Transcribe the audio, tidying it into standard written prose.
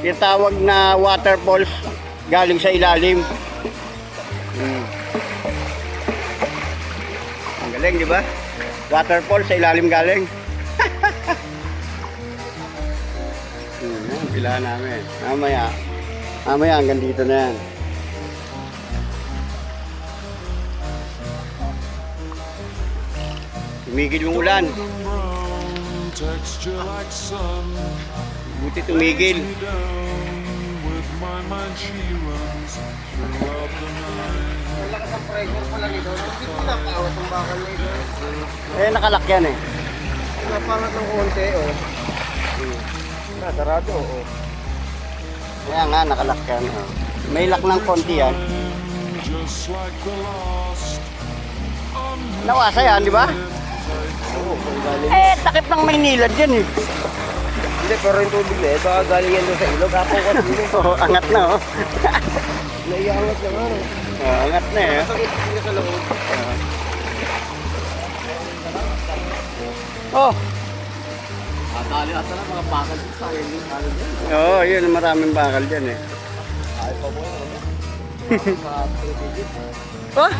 Yung tawag na waterfalls galing sa ilalim. Ang galing, di ba? Waterfall sa ilalim galing. Pila namin. Mamaya hanggang dito na yan. Tumigil yung ulan. Buti tumigil. Malakas ang pressure pala nito. Hindi pinapawat ang bakal nito. Nakalak yan eh. Pinapangat ng konti, oh. Sarado, oh. Kaya nga, nakalak yan. Oh. May lock ng konti yan. Nawasa yan, di ba? Oo, galing. Takip ng Maynila dyan eh. Hindi, pero yung tubig na ito, galing yan doon sa ilog. Ako ko dito. Oh, angat na oh. Naiangat na nga, no? Angat na eh. Masakit niya sa loob. Oh. Dali ata na mga bakal sa ilog. Oo, yun. Maraming bakal dyan eh. Ay, pa mo yun, ano? Sa tubig. Oh?